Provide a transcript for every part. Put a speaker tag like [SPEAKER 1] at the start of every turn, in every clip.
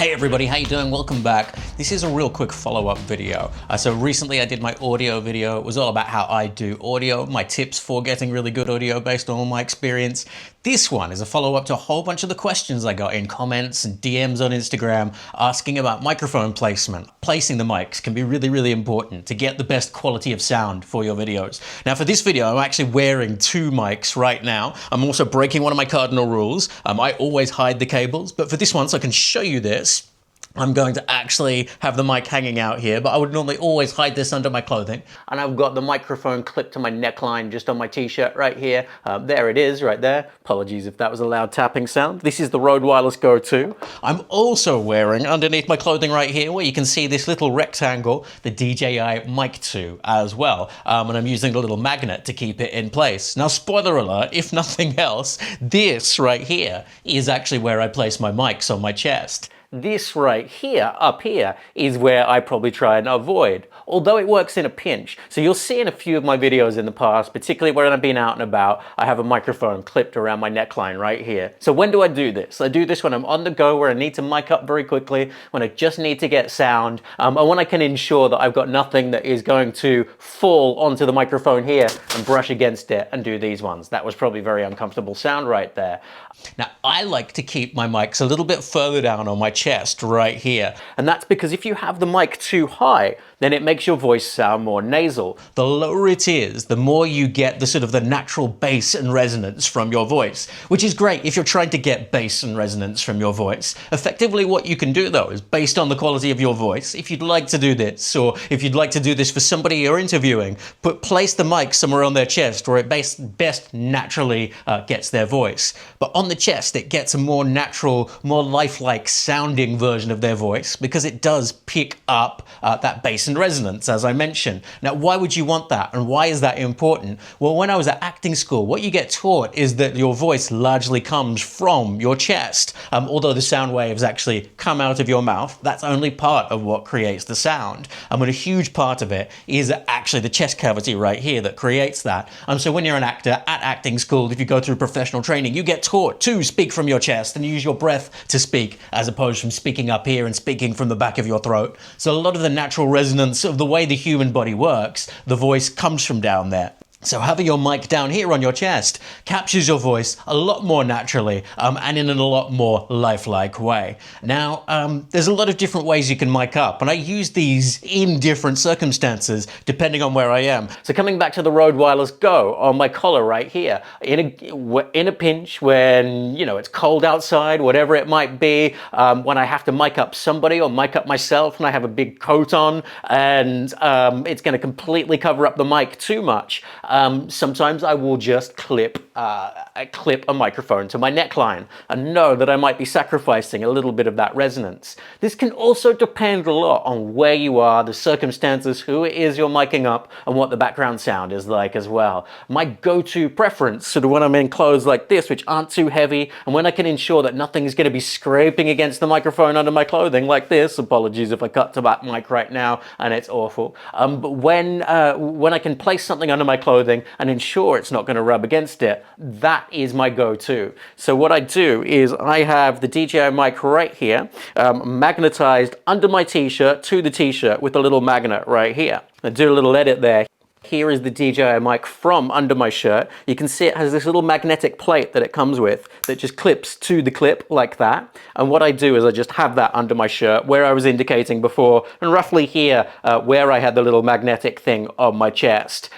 [SPEAKER 1] Hey everybody, how you doing? Welcome back. This is a real quick follow-up video. So recently I did my audio video. It was all about how I do audio, my tips for getting really good audio based on all my experience. This one is a follow-up to a whole bunch of the questions I got in comments and DMs on Instagram asking about microphone placement. Placing the mics can be really, really important to get the best quality of sound for your videos. Now for this video, I'm actually wearing two mics right now. I'm also breaking one of my cardinal rules. I always hide the cables, but for this one, so I can show you this, I'm going to actually have the mic hanging out here, but I would normally always hide this under my clothing. And I've got the microphone clipped to my neckline just on my t-shirt right here. There it is, right there. Apologies if that was a loud tapping sound. This is the Rode Wireless Go 2. I'm also wearing, underneath my clothing right here, where you can see this little rectangle, the DJI Mic 2 as well. And I'm using a little magnet to keep it in place. Now, spoiler alert, if nothing else, this right here is actually where I place my mics on my chest. This right here, up here, is where I probably try and avoid, although it works in a pinch. So you'll see in a few of my videos in the past, particularly when I've been out and about, I have a microphone clipped around my neckline right here. So when do I do this? I do this when I'm on the go, where I need to mic up very quickly, when I just need to get sound, and when I can ensure that I've got nothing that is going to fall onto the microphone here and brush against it and do these ones. That was probably very uncomfortable sound right there. Now, I like to keep my mics a little bit further down on my chest right here. And that's because if you have the mic too high, then it makes your voice sound more nasal. The lower it is, the more you get the sort of the natural bass and resonance from your voice, which is great if you're trying to get bass and resonance from your voice. Effectively, what you can do though is based on the quality of your voice. If you'd like to do this, or if you'd like to do this for somebody you're interviewing, place the mic somewhere on their chest where it best naturally gets their voice. But on the chest, it gets a more natural, more lifelike sounding version of their voice because it does pick up that bass and resonance, as I mentioned. Now, why would you want that? And why is that important? Well, when I was at acting school, what you get taught is that your voice largely comes from your chest. Although the sound waves actually come out of your mouth, that's only part of what creates the sound. And a huge part of it is actually the chest cavity right here that creates that. So when you're an actor at acting school, if you go through professional training, you get taught to speak from your chest and use your breath to speak, as opposed from speaking up here and speaking from the back of your throat. So a lot of the natural resonance of the way the human body works, the voice comes from down there. So having your mic down here on your chest captures your voice a lot more naturally and in a lot more lifelike way. Now, there's a lot of different ways you can mic up, and I use these in different circumstances depending on where I am. So coming back to the Rode Wireless Go on my collar right here, in a pinch when, you know, it's cold outside, whatever it might be, when I have to mic up somebody or mic up myself and I have a big coat on and it's going to completely cover up the mic too much. Sometimes I will just clip a microphone to my neckline and know that I might be sacrificing a little bit of that resonance. This can also depend a lot on where you are, the circumstances, who it is you're miking up, and what the background sound is like as well. My go-to preference, sort of when I'm in clothes like this, which aren't too heavy, and when I can ensure that nothing's going to be scraping against the microphone under my clothing like this, apologies if I cut to that mic right now and it's awful, but when I can place something under my clothing and ensure it's not going to rub against it, that is my go-to. So what I do is I have the DJI mic right here, magnetized under my t-shirt to the t-shirt with a little magnet right here. I do a little edit there. Here is the DJI mic from under my shirt. You can see it has this little magnetic plate that it comes with that just clips to the clip like that. And what I do is I just have that under my shirt where I was indicating before, and roughly here where I had the little magnetic thing on my chest.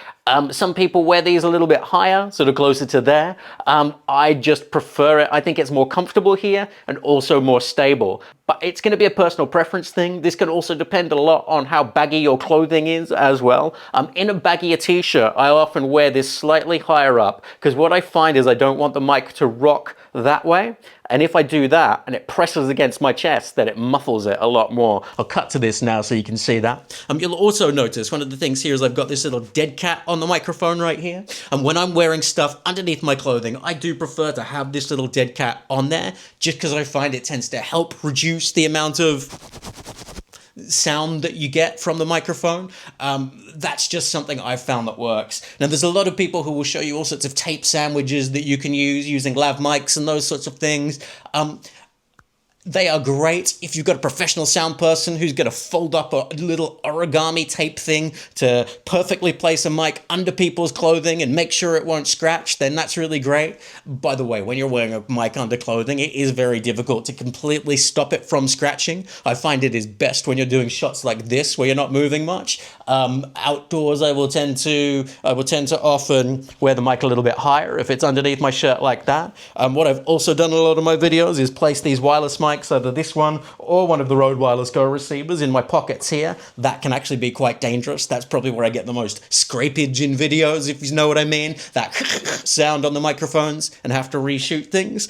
[SPEAKER 1] Some people wear these a little bit higher, sort of closer to there. I just prefer it. I think it's more comfortable here and also more stable. But it's going to be a personal preference thing. This can also depend a lot on how baggy your clothing is as well. In a baggier t-shirt, I often wear this slightly higher up because what I find is I don't want the mic to rock that way. And if I do that and it presses against my chest, then it muffles it a lot more. I'll cut to this now so you can see that. You'll also notice one of the things here is I've got this little dead cat on the microphone right here. And when I'm wearing stuff underneath my clothing, I do prefer to have this little dead cat on there just because I find it tends to help reduce the amount of sound that you get from the microphone. That's just something I've found that works. Now, there's a lot of people who will show you all sorts of tape sandwiches that you can use using lav mics and those sorts of things. They are great if you've got a professional sound person who's going to fold up a little origami tape thing to perfectly place a mic under people's clothing and make sure it won't scratch, then that's really great. By the way, when you're wearing a mic under clothing, it is very difficult to completely stop it from scratching. I find it is best when you're doing shots like this where you're not moving much. Outdoors, I will tend to often wear the mic a little bit higher if it's underneath my shirt like that. What I've also done in a lot of my videos is place these wireless mics, either this one or one of the Rode Wireless Go receivers, in my pockets here. That can actually be quite dangerous. That's probably where I get the most scrapage in videos, if you know what I mean. That sound on the microphones and have to reshoot things,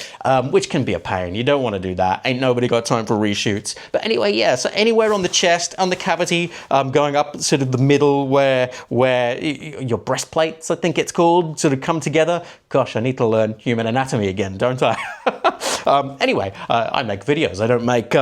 [SPEAKER 1] which can be a pain. You don't want to do that. Ain't nobody got time for reshoots. But anyway, yeah, so anywhere on the chest, on the cavity, going up sort of the middle where your breastplates, I think it's called, sort of come together. Gosh, I need to learn human anatomy again, don't I? Anyway, I make videos. I don't make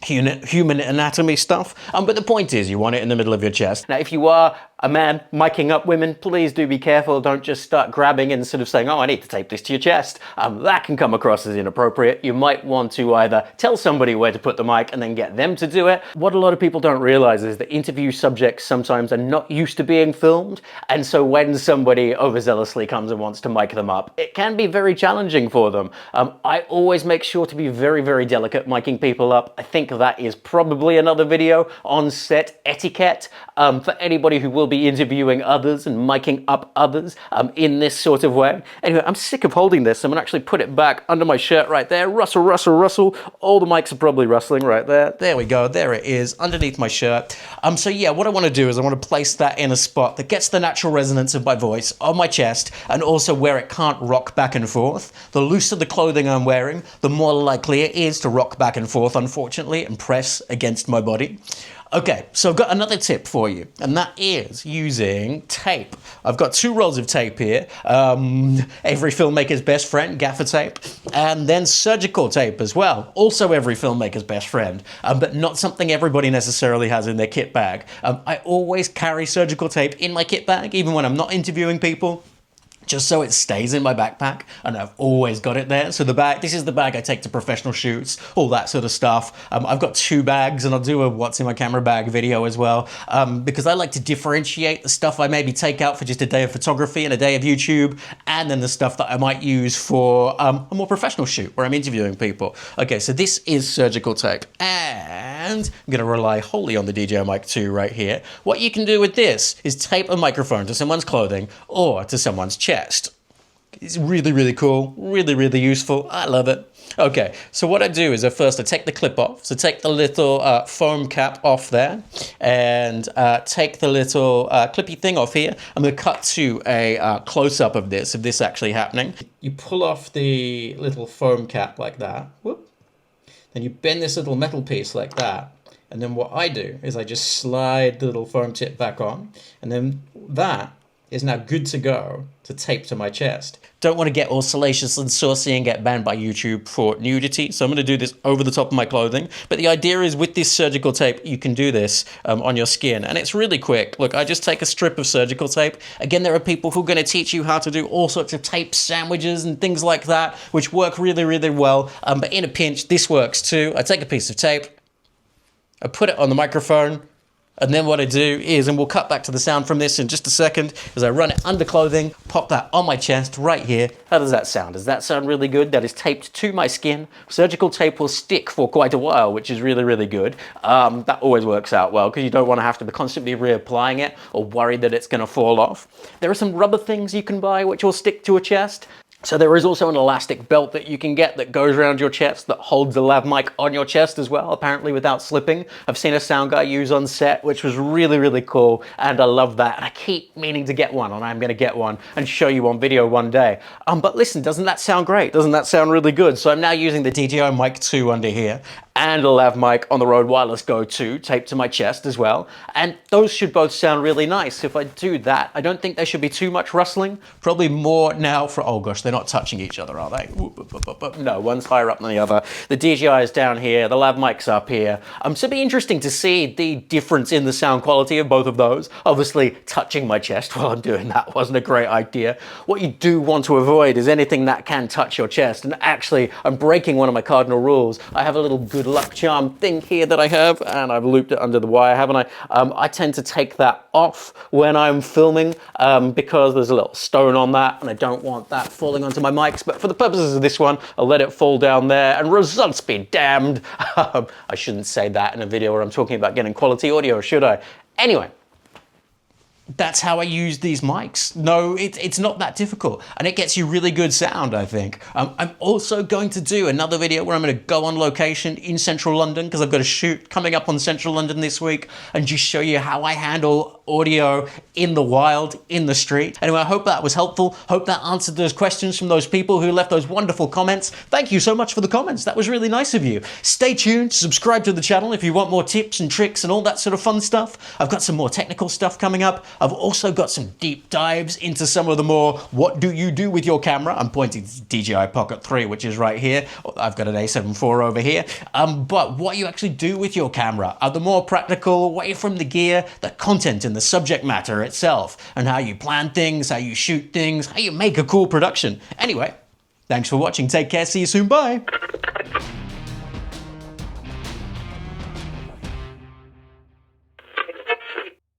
[SPEAKER 1] human anatomy stuff. But the point is, you want it in the middle of your chest. Now, if you are a man miking up women, please do be careful. Don't just start grabbing and sort of saying, oh, I need to tape this to your chest. That can come across as inappropriate. You might want to either tell somebody where to put the mic and then get them to do it. What a lot of people don't realize is that interview subjects sometimes are not used to being filmed. And so when somebody overzealously comes and wants to mic them up, it can be very challenging for them. I always make sure to be very, very delicate miking people up. I think that is probably another video on set etiquette for anybody who will be interviewing others and miking up others in this sort of way. Anyway, I'm sick of holding this. I'm going to actually put it back under my shirt right there. Rustle, rustle, rustle. All the mics are probably rustling right there. There we go. There it is, underneath my shirt. So yeah, what I want to do is I want to place that in a spot that gets the natural resonance of my voice on my chest, and also where it can't rock back and forth. The looser the clothing I'm wearing, the more likely it is to rock back and forth, unfortunately, and press against my body. Okay, so I've got another tip for you, and that is using tape. I've got 2 rolls of tape here, every filmmaker's best friend, gaffer tape, and then surgical tape as well, also every filmmaker's best friend, but not something everybody necessarily has in their kit bag. I always carry surgical tape in my kit bag, even when I'm not interviewing people, just so it stays in my backpack, and I've always got it there. So the bag, this is the bag I take to professional shoots, all that sort of stuff. I've got 2 bags, and I'll do a what's in my camera bag video as well, because I like to differentiate the stuff I maybe take out for just a day of photography and a day of YouTube, and then the stuff that I might use for a more professional shoot where I'm interviewing people. Okay, so this is surgical tape, and I'm going to rely wholly on the DJI Mic 2 right here. What you can do with this is tape a microphone to someone's clothing or to someone's chest. It's really, really cool, really, really useful. I love it. Okay, so what I do is first I take the clip off. So take the little foam cap off there, and take the little clippy thing off here. I'm going to cut to a close-up of this actually happening. You pull off the little foam cap like that. Whoop. Then you bend this little metal piece like that. And then what I do is I just slide the little foam tip back on, and then that is now good to go to tape to my chest. Don't want to get all salacious and saucy and get banned by YouTube for nudity, so I'm going to do this over the top of my clothing. But the idea is with this surgical tape, you can do this on your skin, and it's really quick. Look, I just take a strip of surgical tape. Again, there are people who are going to teach you how to do all sorts of tape sandwiches and things like that, which work really, really well. But in a pinch, this works too. I take a piece of tape, I put it on the microphone, and then what I do is, and we'll cut back to the sound from this in just a second, is I run it under clothing, pop that on my chest right here. How does that sound? Does that sound really good? That is taped to my skin. Surgical tape will stick for quite a while, which is really, really good. That always works out well, because you don't want to have to be constantly reapplying it or worry that it's going to fall off. There are some rubber things you can buy which will stick to a chest. So there is also an elastic belt that you can get that goes around your chest that holds the lav mic on your chest as well, apparently without slipping. I've seen a sound guy use on set, which was really, really cool, and I love that. And I keep meaning to get one, and I'm going to get one and show you on video one day. But listen, doesn't that sound great? Doesn't that sound really good? So I'm now using the DJI Mic 2 under here, and a lav mic on the Rode Wireless Go 2 taped to my chest as well. And those should both sound really nice. If I do that, I don't think there should be too much rustling. Probably more now for, oh gosh, they're not touching each other, are they? No, one's higher up than the other. The DJI is down here, the lav mic's up here. So it'd be interesting to see the difference in the sound quality of both of those. Obviously, touching my chest while I'm doing that wasn't a great idea. What you do want to avoid is anything that can touch your chest. And actually, I'm breaking one of my cardinal rules. I have a little good luck charm thing here that I have, and I've looped it under the wire, haven't I? I tend to take that off when I'm filming because there's a little stone on that, and I don't want that falling onto my mics. But for the purposes of this one, I'll let it fall down there, and results be damned. I shouldn't say that in a video where I'm talking about getting quality audio, should I? Anyway. That's how I use these mics. No, it's not that difficult, and it gets you really good sound, I think. I'm also going to do another video where I'm going to go on location in central London, because I've got a shoot coming up on central London this week, and just show you how I handle audio in the wild, in the street. Anyway, I hope that was helpful. Hope that answered those questions from those people who left those wonderful comments. Thank you so much for the comments. That was really nice of you. Stay tuned, subscribe to the channel if you want more tips and tricks and all that sort of fun stuff. I've got some more technical stuff coming up. I've also got some deep dives into some of the more, what do you do with your camera? I'm pointing to DJI Pocket 3, which is right here. I've got an A7 IV over here. But what you actually do with your camera are the more practical, away from the gear, the content and the subject matter itself, and how you plan things, how you shoot things, how you make a cool production. Anyway, thanks for watching. Take care. See you soon. Bye.